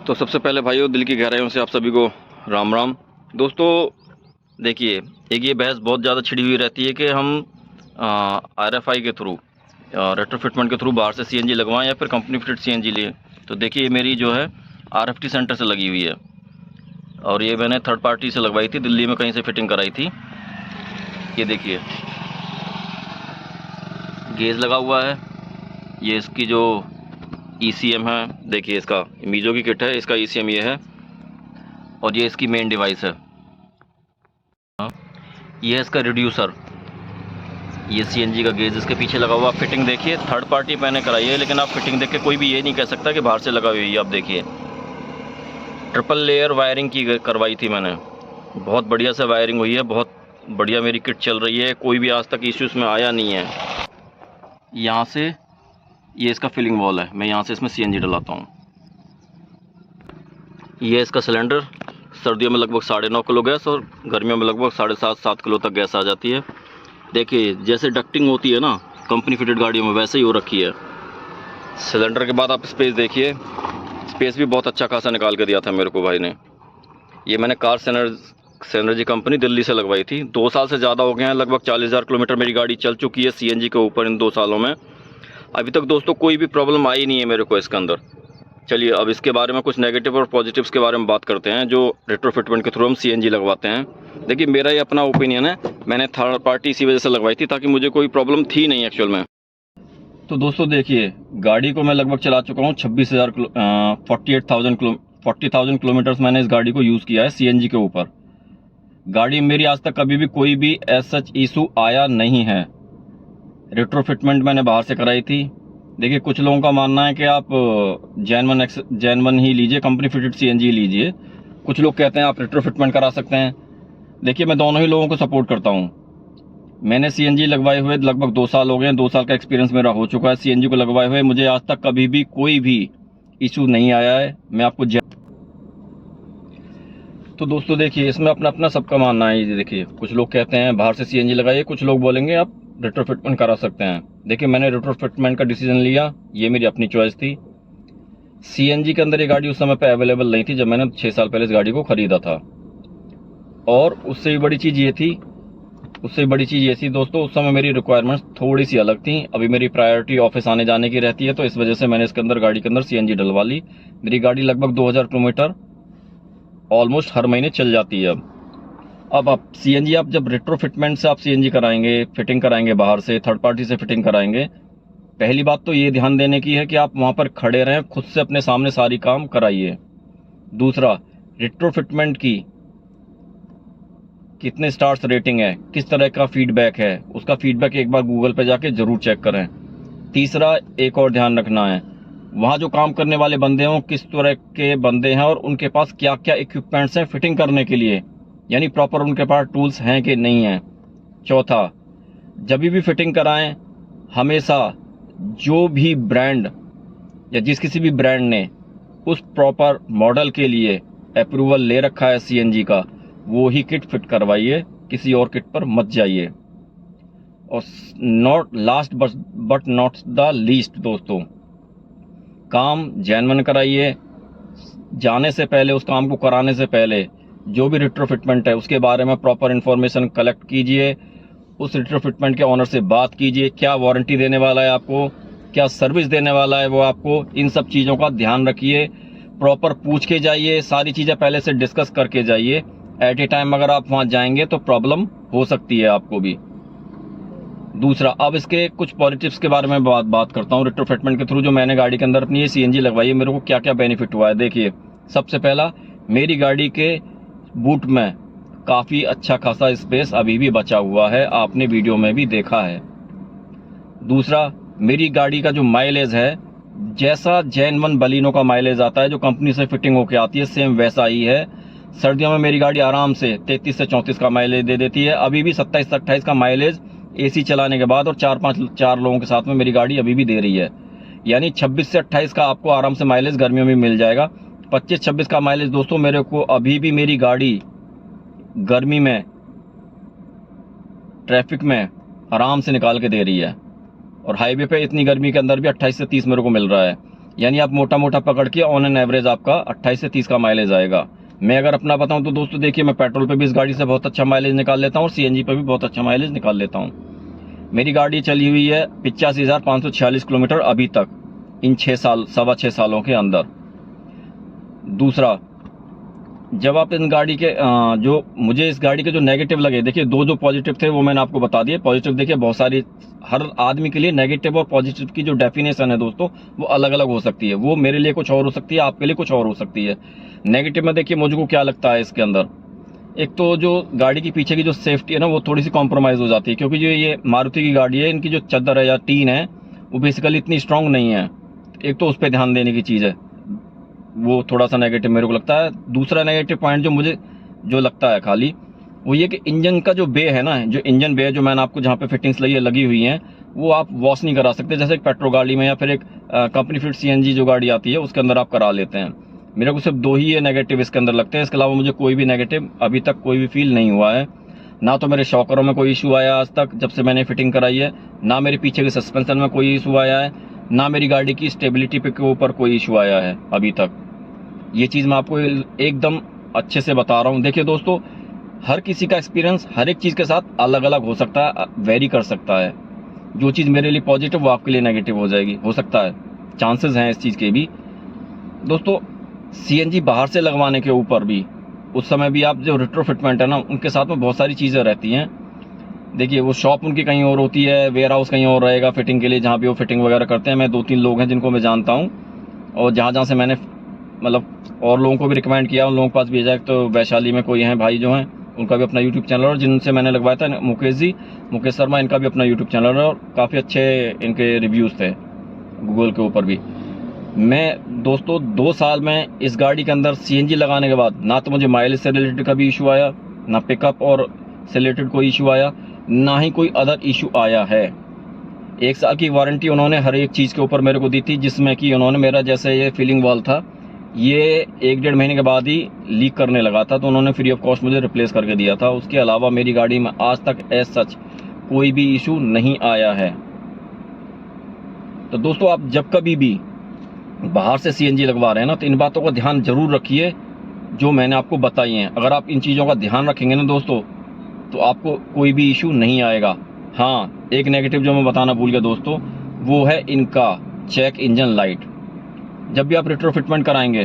तो सबसे पहले भाइयों दिल की गहराइयों से आप सभी को राम राम। दोस्तों देखिए, एक ये बहस बहुत ज़्यादा छिड़ी हुई रहती है कि हम RFI के थ्रू रेट्रोफिटमेंट के थ्रू बाहर से CNG लगवाएं या फिर कंपनी फिटेड CNG लें। तो देखिए ये मेरी जो है RFT सेंटर से लगी हुई है और ये मैंने थर्ड पार्टी से लगवाई थी, दिल्ली में कहीं से फिटिंग कराई थी। ये देखिए गेज लगा हुआ है, ये इसकी जो ECM है, देखिए इसका मीजो की किट है, इसका ECM ये है और ये इसकी मेन डिवाइस है। ये है इसका रिड्यूसर, ये CNG का गेज इसके पीछे लगा हुआ। फिटिंग देखिए थर्ड पार्टी मैंने कराई है, लेकिन आप फिटिंग देख के कोई भी ये नहीं कह सकता कि बाहर से लगा हुई है। आप देखिए ट्रिपल लेयर वायरिंग की करवाई थी मैंने, बहुत बढ़िया से वायरिंग हुई है, बहुत बढ़िया मेरी किट चल रही है, कोई भी आज तक इश्यूज़ में आया नहीं है। यहाँ से ये इसका फिलिंग वॉल है, मैं यहाँ से इसमें CNG डलाता हूँ। ये इसका सिलेंडर, सर्दियों में लगभग 9.5 किलो गैस और गर्मियों में लगभग 7.5 किलो तक गैस आ जाती है। देखिए जैसे डक्टिंग होती है ना कंपनी फिटेड गाड़ियों में, वैसे ही हो रखी है। सिलेंडर के बाद आप स्पेस देखिए, स्पेस भी बहुत अच्छा खासा निकाल के दिया था मेरे को भाई ने। ये मैंने कार सेनर्जी कंपनी दिल्ली से लगवाई थी। 2 साल से ज़्यादा हो गए हैं, लगभग 40,000 किलोमीटर मेरी गाड़ी चल चुकी है CNG के ऊपर इन 2 सालों में। अभी तक दोस्तों कोई भी प्रॉब्लम आई नहीं है मेरे को इसके अंदर। चलिए अब इसके बारे में कुछ नेगेटिव और पॉजिटिव्स के बारे में बात करते हैं जो रेट्रोफिटमेंट के थ्रू हम CNG लगवाते हैं। देखिए मेरा ये अपना ओपिनियन है, मैंने थर्ड पार्टी इसी वजह से लगवाई थी ताकि मुझे कोई प्रॉब्लम थी नहीं एक्चुअल में। तो दोस्तों देखिए गाड़ी को मैं लगभग चला चुका हूँ 40,000 किलोमीटर्स मैंने इस गाड़ी को यूज़ किया है CNG के ऊपर। गाड़ी मेरी आज तक कभी भी कोई भी सच इशू आया नहीं है। रेट्रोफिटमेंट मैंने बाहर से कराई थी। देखिए कुछ लोगों का मानना है कि आप जेनवन ही लीजिए, कंपनी फिटेड CNG लीजिए। कुछ लोग कहते हैं आप रेट्रोफिटमेंट करा सकते हैं। देखिए मैं दोनों ही लोगों को सपोर्ट करता हूं। मैंने CNG लगवाए हुए लगभग 2 साल हो गए हैं, 2 साल का एक्सपीरियंस मेरा हो चुका है CNG को लगवाए हुए। मुझे आज तक कभी भी कोई भी इशू नहीं आया है। मैं आपको तो दोस्तों देखिए इसमें अपना अपना सबका मानना है। ये देखिए कुछ लोग कहते हैं बाहर से CNG लगाइए, कुछ लोग बोलेंगे आप रेट्रोफिटमेंट करा सकते हैं। देखिए मैंने रेट्रोफिटमेंट का डिसीजन लिया, ये मेरी अपनी चॉइस थी। CNG के अंदर ये गाड़ी उस समय पे अवेलेबल नहीं थी जब मैंने 6 साल पहले इस गाड़ी को खरीदा था। और उससे भी बड़ी चीज़ ये थी दोस्तों, उस समय मेरी रिक्वायरमेंट्स थोड़ी सी अलग थी। अभी मेरी प्रायोरिटी ऑफिस आने जाने की रहती है, तो इस वजह से मैंने इसके अंदर गाड़ी के अंदर CNG डलवा ली। मेरी गाड़ी लगभग 2000 किलोमीटर ऑलमोस्ट हर महीने चल जाती है। अब आप CNG आप जब रेट्रोफिटमेंट से आप CNG कराएंगे, फिटिंग कराएंगे बाहर से, थर्ड पार्टी से फिटिंग कराएंगे, पहली बात तो ये ध्यान देने की है कि आप वहाँ पर खड़े रहें, खुद से अपने सामने सारी काम कराइए। दूसरा, रेट्रोफिटमेंट की कितने स्टार्स रेटिंग है, किस तरह का फीडबैक है, उसका फीडबैक एक बार गूगल पे जाके जरूर चेक करें। तीसरा, एक और ध्यान रखना है, वहाँ जो काम करने वाले बंदे हों किस तरह के बंदे हैं और उनके पास क्या क्या इक्विपमेंट्स हैं फिटिंग करने के लिए, यानी प्रॉपर उनके पास टूल्स हैं कि नहीं हैं। चौथा, जब भी फिटिंग कराएं हमेशा जो भी ब्रांड या जिस किसी भी ब्रांड ने उस प्रॉपर मॉडल के लिए अप्रूवल ले रखा है CNG का, वो ही किट फिट करवाइए, किसी और किट पर मत जाइए। और last but not the least दोस्तों, काम जेन्युइन कराइए। जाने से पहले, उस काम को कराने से पहले जो भी रेट्रोफिटमेंट है उसके बारे में प्रॉपर इन्फॉर्मेशन कलेक्ट कीजिए। उस रेट्रोफिटमेंट के ऑनर से बात कीजिए, क्या वारंटी देने वाला है आपको, क्या सर्विस देने वाला है वो आपको। इन सब चीज़ों का ध्यान रखिए, प्रॉपर पूछ के जाइए, सारी चीज़ें पहले से डिस्कस करके जाइए। एट ए टाइम अगर आप वहाँ जाएंगे तो प्रॉब्लम हो सकती है आपको भी। दूसरा, अब इसके कुछ पॉजिटिव्स के बारे में बात करता हूँ। रेट्रोफिटमेंट के थ्रू जो मैंने गाड़ी के अंदर अपनी ये CNG लगवाई है, मेरे को क्या क्या बेनिफिट हुआ है। देखिए सबसे पहला, मेरी गाड़ी के बूट में काफ़ी अच्छा खासा स्पेस अभी भी बचा हुआ है, आपने वीडियो में भी देखा है। दूसरा, मेरी गाड़ी का जो माइलेज है, जैसा जेन1 बलिनो का माइलेज आता है जो कंपनी से फिटिंग होके आती है, सेम वैसा ही है। सर्दियों में मेरी गाड़ी आराम से 33 से 34 का माइलेज दे देती है। अभी भी 27 से 28 का माइलेज AC चलाने के बाद और 4 लोगों के साथ में मेरी गाड़ी अभी भी दे रही है। यानी 26 से 28 का आपको आराम से माइलेज गर्मियों में मिल जाएगा। 25-26 का माइलेज दोस्तों मेरे को अभी भी मेरी गाड़ी गर्मी में ट्रैफिक में आराम से निकाल के दे रही है। और हाईवे पे इतनी गर्मी के अंदर भी 28 से 30 मेरे को मिल रहा है। यानी आप मोटा मोटा पकड़ के ऑन एन एवरेज आपका 28 से 30 का माइलेज आएगा। मैं अगर अपना बताऊं तो दोस्तों देखिए, मैं पेट्रोल पे भी इस गाड़ी से बहुत अच्छा माइलेज निकाल लेता हूं और सीएनजी पे भी बहुत अच्छा माइलेज निकाल लेता हूं। मेरी गाड़ी चली हुई है 85,546 किलोमीटर अभी तक, इन 6 सालों के अंदर। दूसरा, जब आप इन गाड़ी के जो मुझे इस गाड़ी के जो नेगेटिव लगे, देखिए दो जो पॉजिटिव थे वो मैंने आपको बता दिए। पॉजिटिव देखिए बहुत सारी, हर आदमी के लिए नेगेटिव और पॉजिटिव की जो डेफिनेशन है दोस्तों वो अलग अलग हो सकती है। वो मेरे लिए कुछ और हो सकती है, आपके लिए कुछ और हो सकती है। नेगेटिव में देखिए मुझको क्या लगता है इसके अंदर, एक तो जो गाड़ी की पीछे की जो सेफ्टी है ना वो थोड़ी सी कॉम्प्रोमाइज हो जाती है, क्योंकि जो ये मारुति की गाड़ी है इनकी जो चद्दर है या टीन है वो बेसिकली इतनी स्ट्रांग नहीं है। एक तो उस पर ध्यान देने की चीज है, वो थोड़ा सा नेगेटिव मेरे को लगता है। दूसरा नेगेटिव पॉइंट जो मुझे जो लगता है खाली, वो ये कि इंजन का जो बे है ना, जो इंजन बे जो मैंने आपको जहाँ पे फिटिंग्स लगी हुई हैं, वो आप वॉश नहीं करा सकते जैसे एक पेट्रोल गाड़ी में या फिर एक कंपनी फिट सीएनजी जो गाड़ी आती है उसके अंदर आप करा लेते हैं। मेरे को सिर्फ दो ही ये नेगेटिव इसके अंदर लगते हैं, इसके अलावा मुझे कोई भी नेगेटिव अभी तक कोई भी फील नहीं हुआ है। ना तो मेरे शॉकरों में कोई इशू आया आज तक जब से मैंने फिटिंग कराई है, ना मेरे पीछे के सस्पेंशन में कोई इशू आया है, ना मेरी गाड़ी की स्टेबिलिटी पे के ऊपर कोई इशू आया है अभी तक। ये चीज़ मैं आपको एकदम अच्छे से बता रहा हूँ। देखिए दोस्तों, हर किसी का एक्सपीरियंस हर एक चीज़ के साथ अलग अलग हो सकता है, वेरी कर सकता है। जो चीज़ मेरे लिए पॉजिटिव वो आपके लिए नेगेटिव हो जाएगी, हो सकता है, चांसेस हैं इस चीज़ के भी। दोस्तों सीएनजी बाहर से लगवाने के ऊपर भी उस समय भी आप जो रिट्रोफिटमेंट है ना उनके साथ में बहुत सारी चीज़ें रहती हैं। देखिए वो शॉप उनकी कहीं और होती है, वेयर हाउस कहीं और रहेगा फिटिंग के लिए जहाँ भी वो फिटिंग वगैरह करते हैं। मैं 2-3 लोग हैं जिनको मैं जानता हूँ, और जहाँ जहाँ से मैंने मतलब और लोगों को भी रिकमेंड किया, उन लोगों के पास भेजा है। तो वैशाली में कोई हैं भाई जो हैं, उनका भी अपना यूट्यूब चैनल है, और जिनसे मैंने लगवाया था मुकेश शर्मा, इनका भी अपना यूट्यूब चैनल है और काफ़ी अच्छे इनके रिव्यूज़ थे गूगल के ऊपर भी। मैं दोस्तों 2 साल में इस गाड़ी के अंदर सीएनजी लगाने के बाद ना तो मुझे माइलेज से रिलेटेड का भी इशू आया, ना पिकअप और से रिलेटेड कोई इशू आया, ना ही कोई अदर इशू आया है। 1 साल की वारंटी उन्होंने हर एक चीज़ के ऊपर मेरे को दी थी, जिसमें कि उन्होंने मेरा जैसे ये फीलिंग वाल्व था ये 1-1.5 महीने के बाद ही लीक करने लगा था, तो उन्होंने फ्री ऑफ कॉस्ट मुझे रिप्लेस करके दिया था। उसके अलावा मेरी गाड़ी में आज तक एज सच कोई भी इशू नहीं आया है। तो दोस्तों आप जब कभी भी बाहर से सीएनजी लगवा रहे हैं ना, तो इन बातों का ध्यान जरूर रखिए जो मैंने आपको बताई हैं। अगर आप इन चीज़ों का ध्यान रखेंगे ना दोस्तों, तो आपको कोई भी इशू नहीं आएगा। हाँ, एक नेगेटिव जो मैं बताना भूल गया दोस्तों, वो है इनका चेक इंजन लाइट। जब भी आप रिट्रोफिटमेंट कराएंगे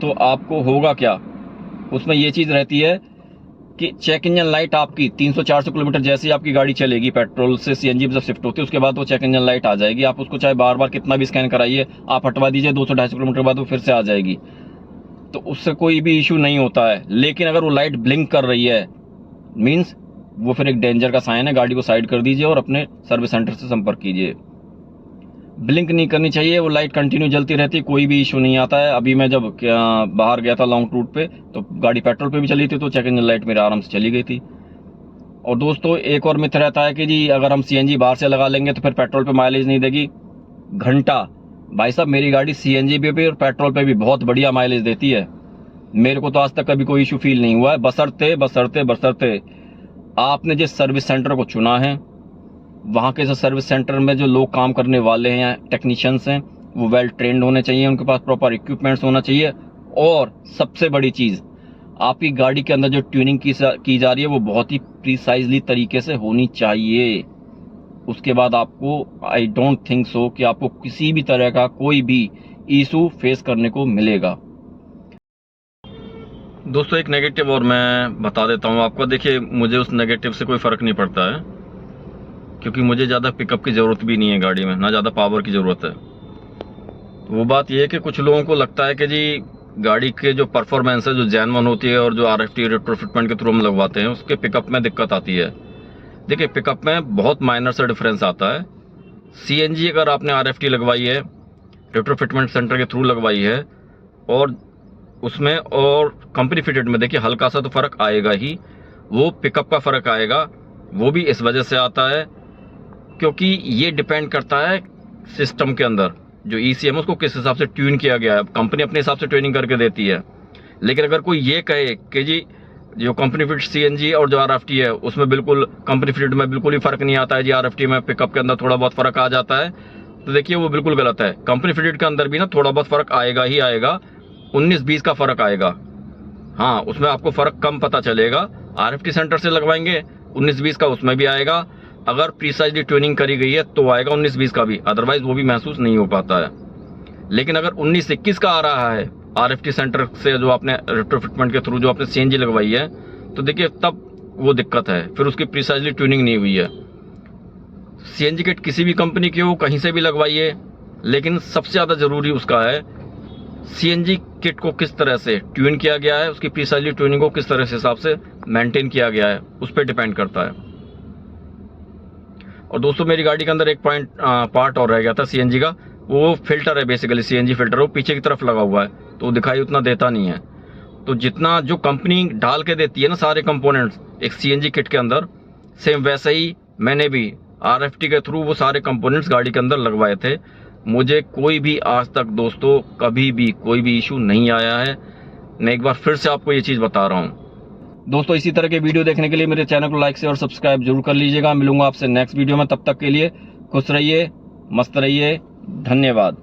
तो आपको होगा क्या, उसमें ये चीज़ रहती है कि चेक इंजन लाइट आपकी 300-400 किलोमीटर जैसे ही आपकी गाड़ी चलेगी पेट्रोल से सीएनजी में जब शिफ्ट होती है, उसके बाद वो चेक इंजन लाइट आ जाएगी। आप उसको चाहे बार बार कितना भी स्कैन कराइए, आप हटवा दीजिए 200-250 किलोमीटर बाद वो फिर से आ जाएगी, तो उससे कोई भी इशू नहीं होता है। लेकिन अगर वो लाइट ब्लिंक कर रही है मीन्स वो फिर एक डेंजर का साइन है, गाड़ी को साइड कर दीजिए और अपने सर्विस सेंटर से संपर्क कीजिए। ब्लिंक नहीं करनी चाहिए, वो लाइट कंटिन्यू जलती रहती है, कोई भी इशू नहीं आता है। अभी मैं जब बाहर गया था लॉन्ग रूट पे, तो गाड़ी पेट्रोल पे भी चली थी, तो चेक इंजन लाइट मेरे आराम से चली गई थी। और दोस्तों एक और मिथ रहता है कि जी अगर हम सीएनजी बाहर से लगा लेंगे तो फिर पेट्रोल पे माइलेज नहीं देगी। घंटा भाई साहब, मेरी गाड़ी सीएनजी पे भी और पेट्रोल पे भी बहुत बढ़िया माइलेज देती है। मेरे को तो आज तक कभी कोई इशू फील नहीं हुआ है, बशर्ते आपने जिस सर्विस सेंटर को चुना है, वहाँ के सर्विस सेंटर में जो लोग काम करने वाले हैं, टेक्नीशियंस हैं, वो वेल ट्रेंड होने चाहिए, उनके पास प्रॉपर इक्विपमेंट्स होना चाहिए। और सबसे बड़ी चीज़, आपकी गाड़ी के अंदर जो ट्यूनिंग की जा रही है वो बहुत ही प्रिसाइजली तरीके से होनी चाहिए। उसके बाद आपको आई डोंट थिंक सो कि आपको किसी भी तरह का कोई भी इशू फेस करने को मिलेगा। दोस्तों एक नेगेटिव और मैं बता देता हूँ आपको। देखिए मुझे उस नेगेटिव से कोई फ़र्क नहीं पड़ता है, क्योंकि मुझे ज़्यादा पिकअप की ज़रूरत भी नहीं है गाड़ी में, ना ज़्यादा पावर की ज़रूरत है। तो वो बात ये है कि कुछ लोगों को लगता है कि जी गाड़ी के जो परफॉर्मेंस है, जो जेन्युइन होती है, और जो आरएफटी रिट्रोफिटमेंट के थ्रू हम लगवाते हैं उसके पिकअप में दिक्कत आती है। देखिए पिकअप में बहुत माइनर सा डिफरेंस आता है। सीएनजी अगर आपने आरएफटी लगवाई है, रिट्रोफिटमेंट सेंटर के थ्रू लगवाई है, और उसमें और कंपनी फिटेड में देखिए हल्का सा तो फ़र्क आएगा ही। वो पिकअप का फ़र्क आएगा, वो भी इस वजह से आता है क्योंकि ये डिपेंड करता है सिस्टम के अंदर जो ईसीएम उसको किस हिसाब से ट्यून किया गया है। कंपनी अपने हिसाब से ट्यूनिंग करके देती है। लेकिन अगर कोई ये कहे कि जी जो कंपनी फिट सीएनजी और जो आरएफटी है उसमें बिल्कुल कंपनी फिट में बिल्कुल ही फ़र्क नहीं आता है जी, आरएफटी में पिकअप के अंदर थोड़ा बहुत फ़र्क आ जाता है, तो देखिए वो बिल्कुल गलत है। कंपनी फिटेड के अंदर भी ना थोड़ा बहुत फर्क आएगा ही आएगा, 19-20 का फर्क आएगा। हाँ, उसमें आपको फर्क कम पता चलेगा। RFT सेंटर से लगवाएंगे 19-20 का उसमें भी आएगा, अगर प्रीसाइजली ट्यूनिंग करी गई है तो आएगा 19-20 का भी, अदरवाइज वो भी महसूस नहीं हो पाता है। लेकिन अगर 19-21 का आ रहा है RFT सेंटर से, जो आपने रेट्रोफिटमेंट के थ्रू जो आपने CNG लगवाई है, तो देखिए तब वो दिक्कत है, फिर उसकी प्रीसाइजली ट्यूनिंग नहीं हुई है। CNG किट किसी भी कंपनी की हो, कहीं से भी लगवाइए, लेकिन सबसे ज़्यादा ज़रूरी उसका है CNG किट को किस तरह से ट्यून किया गया है, उसकी प्रीसाइजली ट्यूनिंग को किस तरह से हिसाब से मेंटेन किया गया है, उस पर डिपेंड करता है। और दोस्तों मेरी गाड़ी के अंदर एक पार्ट और रह गया था CNG का, वो फिल्टर है, बेसिकली CNG फिल्टर, वो पीछे की तरफ लगा हुआ है, तो वो दिखाई उतना देता नहीं है। तो जितना जो कंपनी डाल के देती है ना सारे कंपोनेंट्स एक CNG किट के अंदर, सेम वैसे ही मैंने भी RFT के थ्रू वो सारे कंपोनेंट्स गाड़ी के अंदर लगवाए थे। मुझे कोई भी आज तक दोस्तों कभी भी कोई भी इशू नहीं आया है। मैं एक बार फिर से आपको ये चीज़ बता रहा हूँ। दोस्तों इसी तरह के वीडियो देखने के लिए मेरे चैनल को लाइक से और सब्सक्राइब जरूर कर लीजिएगा। मिलूंगा आपसे नेक्स्ट वीडियो में, तब तक के लिए खुश रहिए, मस्त रहिए, धन्यवाद।